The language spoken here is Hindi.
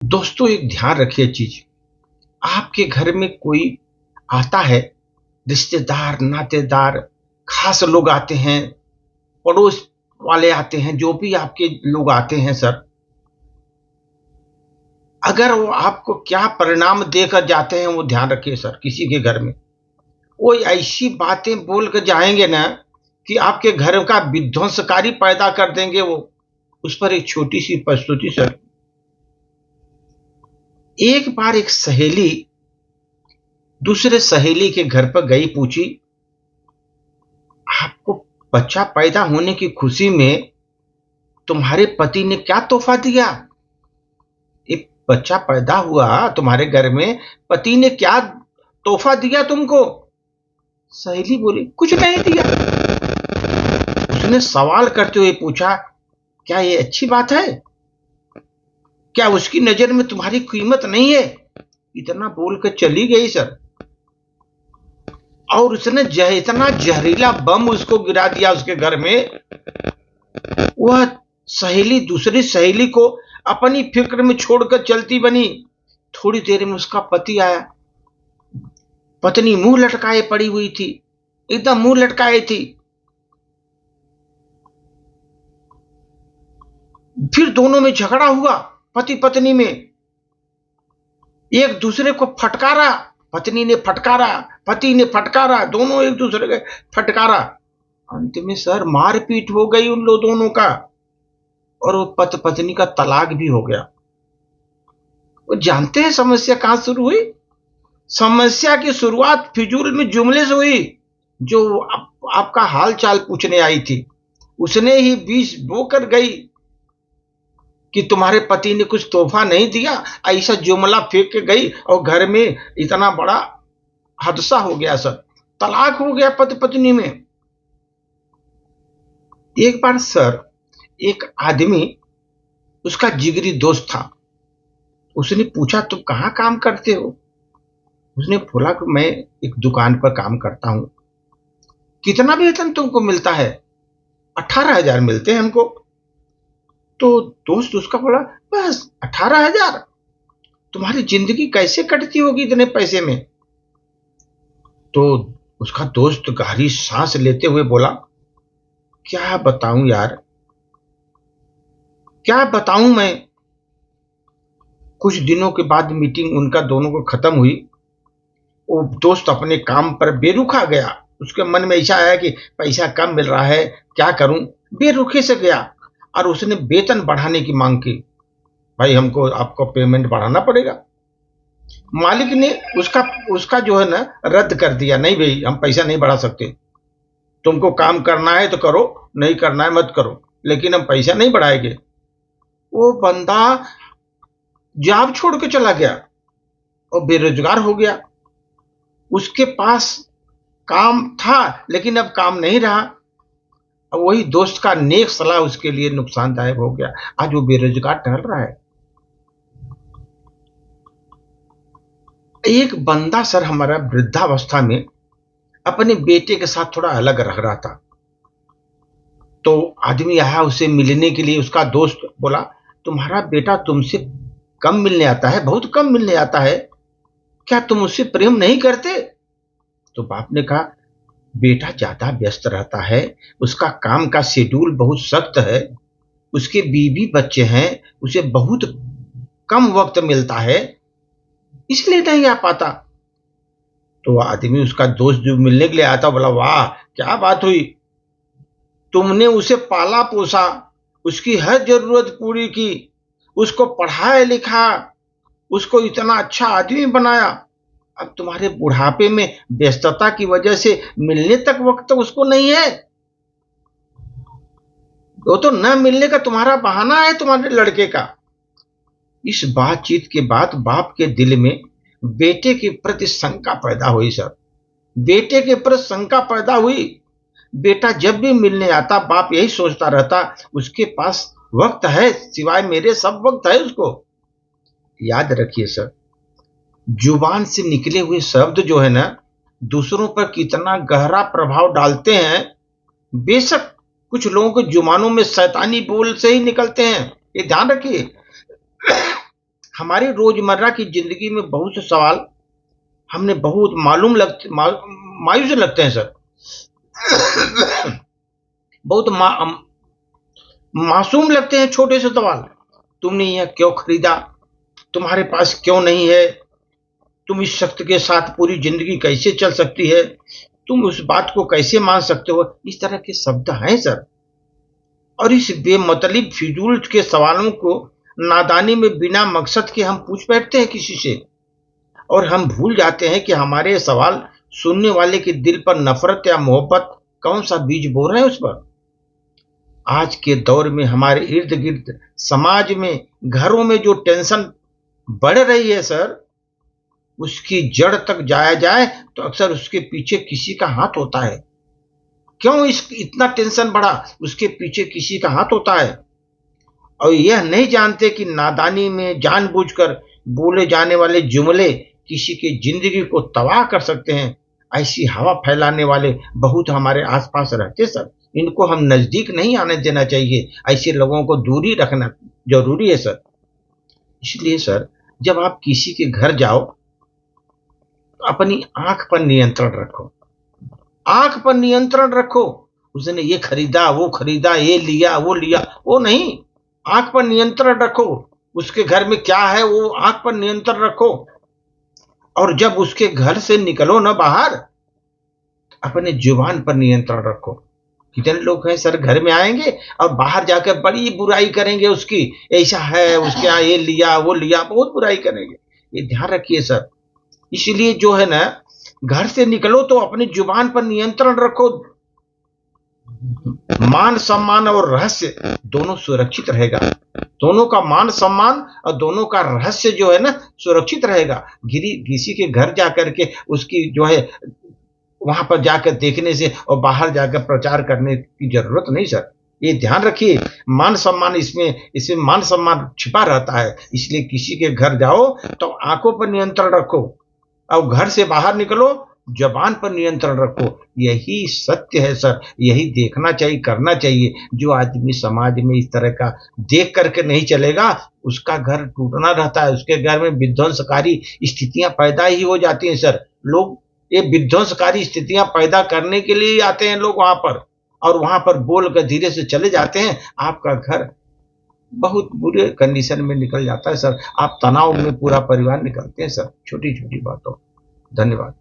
दोस्तों, एक ध्यान रखिए चीज। आपके घर में कोई आता है, रिश्तेदार, नातेदार, खास लोग आते हैं, पड़ोस वाले आते हैं, जो भी आपके लोग आते हैं सर, अगर वो आपको क्या परिणाम देकर जाते हैं वो ध्यान रखिए सर। किसी के घर में वो ऐसी बातें बोल कर जाएंगे ना कि आपके घर का विध्वंसकारी पैदा कर देंगे वो। उस पर एक छोटी सी प्रस्तुति सर। एक बार एक सहेली दूसरे सहेली के घर पर गई, पूछी, आपको बच्चा पैदा होने की खुशी में तुम्हारे पति ने क्या तोहफा दिया? एक बच्चा पैदा हुआ तुम्हारे घर में, पति ने क्या तोहफा दिया तुमको? सहेली बोली, कुछ नहीं दिया। उसने सवाल करते हुए पूछा, क्या ये अच्छी बात है? क्या उसकी नजर में तुम्हारी कीमत नहीं है? इतना बोलकर चली गई सर। और उसने इतना जहरीला बम उसको गिरा दिया उसके घर में। वह सहेली दूसरी सहेली को अपनी फिक्र में छोड़कर चलती बनी। थोड़ी देर में उसका पति आया। पत्नी मुंह लटकाए पड़ी हुई थी, एकदम मुंह लटकाए थी। फिर दोनों में झगड़ा हुआ, पति पत्नी में। एक दूसरे को फटकारा, पत्नी ने फटकारा, पति ने फटकारा, दोनों एक दूसरे के फटकारा। अंत में सर मारपीट हो गई उन लोग दोनों का, और वो पत्नी का तलाक भी हो गया। वो जानते हैं समस्या कहां शुरू हुई? समस्या की शुरुआत फिजूल में जुमले से हुई। जो आपका हाल चाल पूछने आई थी, उसने ही बीज बोकर गई कि तुम्हारे पति ने कुछ तोहफा नहीं दिया। ऐसा जुमला फेंक के गई और घर में इतना बड़ा हादसा हो गया सर। तलाक हो गया पति पत्नी में। एक बार सर एक आदमी, उसका जिगरी दोस्त था, उसने पूछा, तुम कहाँ काम करते हो? उसने बोला कि मैं एक दुकान पर काम करता हूं। कितना वेतन तुमको मिलता है? 18,000 मिलते हैं हमको। तो दोस्त उसका बोला, बस 18,000? तुम्हारी जिंदगी कैसे कटती होगी इतने पैसे में? तो उसका दोस्त गहरी सांस लेते हुए बोला, क्या बताऊं यार, क्या बताऊं मैं। कुछ दिनों के बाद मीटिंग उनका दोनों को खत्म हुई। वो दोस्त अपने काम पर बेरुखा गया। उसके मन में ऐसा आया कि पैसा कम मिल रहा है, क्या करूं। बेरुखे से गया और उसने वेतन बढ़ाने की मांग की। भाई हमको आपको पेमेंट बढ़ाना पड़ेगा। मालिक ने उसका उसका जो है ना रद्द कर दिया। नहीं भाई, हम पैसा नहीं बढ़ा सकते। तुमको काम करना है तो करो, नहीं करना है मत करो, लेकिन हम पैसा नहीं बढ़ाएंगे। वो बंदा जॉब छोड़ के चला गया और बेरोजगार हो गया। उसके पास काम था लेकिन अब काम नहीं रहा। अब वही दोस्त का नेक सलाह उसके लिए नुकसानदायक हो गया। आज वो बेरोजगार टहल रहा है। एक बंदा सर हमारा वृद्धावस्था में अपने बेटे के साथ थोड़ा अलग रह रहा था। तो आदमी आया उसे मिलने के लिए। उसका दोस्त बोला, तुम्हारा बेटा तुमसे कम मिलने आता है, बहुत कम मिलने आता है, क्या तुम उससे प्रेम नहीं करते? तो बाप ने कहा, बेटा ज्यादा व्यस्त रहता है, उसका काम का शेड्यूल बहुत सख्त है, उसके बीवी बच्चे हैं, उसे बहुत कम वक्त मिलता है, इसलिए नहीं आ पाता। तो आदमी, उसका दोस्त जो मिलने के लिए आता, बोला, वाह क्या बात हुई, तुमने उसे पाला पोसा, उसकी हर जरूरत पूरी की, उसको पढ़ाया लिखा, उसको इतना अच्छा आदमी बनाया। अब तुम्हारे बुढ़ापे में व्यस्तता की वजह से मिलने तक वक्त उसको नहीं है। वो तो न मिलने का तुम्हारा बहाना है तुम्हारे लड़के का। इस बातचीत के बाद बाप के दिल में बेटे के प्रति शंका पैदा हुई सर। बेटे के प्रति शंका पैदा हुई। बेटा जब भी मिलने आता, बाप यही सोचता रहता, उसके पास वक्त है, सिवाय मेरे सब वक्त है उसको। याद रखिए सर, जुबान से निकले हुए शब्द जो है ना, दूसरों पर कितना गहरा प्रभाव डालते हैं। बेशक कुछ लोगों के जुबानों में शैतानी बोल से ही निकलते हैं, ये ध्यान रखिए। हमारी रोजमर्रा की जिंदगी में बहुत से सवाल हमने बहुत मायूस लगते हैं सर। बहुत मासूम लगते हैं छोटे से सवाल। तुमने यह क्यों खरीदा? तुम्हारे पास क्यों नहीं है? तुम इस शख्स के साथ पूरी जिंदगी कैसे चल सकती है? तुम उस बात को कैसे मान सकते हो? इस तरह के शब्द हैं सर। और इस बेमतलब फिजूल के सवालों को नादानी में बिना मकसद के हम पूछ बैठते हैं किसी से, और हम भूल जाते हैं कि हमारे सवाल सुनने वाले के दिल पर नफरत या मोहब्बत कौन सा बीज बो रहे हैं उस पर। आज के दौर में हमारे इर्द गिर्द, समाज में, घरों में जो टेंशन बढ़ रही है सर, उसकी जड़ तक जाया जाए तो अक्सर उसके पीछे किसी का हाथ होता है। क्यों इतना टेंशन बढ़ा? उसके पीछे किसी का हाथ होता है। और यह नहीं जानते कि नादानी में जानबूझकर बोले जाने वाले जुमले किसी की जिंदगी को तबाह कर सकते हैं। ऐसी हवा फैलाने वाले बहुत हमारे आसपास रहते सर। इनको हम नजदीक नहीं आने देना चाहिए। ऐसे लोगों को दूरी रखना जरूरी है सर। इसलिए सर, जब आप किसी के घर जाओ तो अपनी आंख पर नियंत्रण रखो। आंख पर नियंत्रण रखो। उसने ये खरीदा, वो खरीदा, ये लिया, वो लिया, वो नहीं। आंख पर नियंत्रण रखो। उसके घर में क्या है वो आंख पर नियंत्रण रखो। और जब उसके घर से निकलो ना बाहर, अपने जुबान पर नियंत्रण रखो। कितने लोग हैं सर, घर में आएंगे और बाहर जाकर बड़ी बुराई करेंगे उसकी। ऐसा है, उसके यहाँ ये लिया, वो लिया, बहुत बुराई करेंगे। ये ध्यान रखिए सर। इसलिए जो है ना, घर से निकलो तो अपनी जुबान पर नियंत्रण रखो। मान सम्मान और रहस्य दोनों सुरक्षित रहेगा। दोनों का मान सम्मान और दोनों का रहस्य जो है ना, सुरक्षित रहेगा। किसी के घर जाकर के उसकी जो है, वहां पर जाकर देखने से और बाहर जाकर प्रचार करने की जरूरत नहीं सर। ये ध्यान रखिए। मान सम्मान, इसमें मान सम्मान छिपा रहता है। इसलिए किसी के घर जाओ तो आंखों पर नियंत्रण रखो, और घर से बाहर निकलो जबान पर नियंत्रण रखो। यही सत्य है सर। यही देखना चाहिए, करना चाहिए। जो आदमी समाज में इस तरह का देख करके नहीं चलेगा, उसका घर टूटना रहता है। उसके घर में विध्वंसकारी स्थितियां पैदा ही हो जाती हैं सर। लोग ये विध्वंसकारी स्थितियां पैदा करने के लिए आते हैं लोग वहां पर, और वहां पर बोल कर धीरे से चले जाते हैं। आपका घर बहुत बुरे कंडीशन में निकल जाता है सर। आप तनाव में पूरा परिवार निकलते हैं सर, छोटी छोटी बातों। धन्यवाद।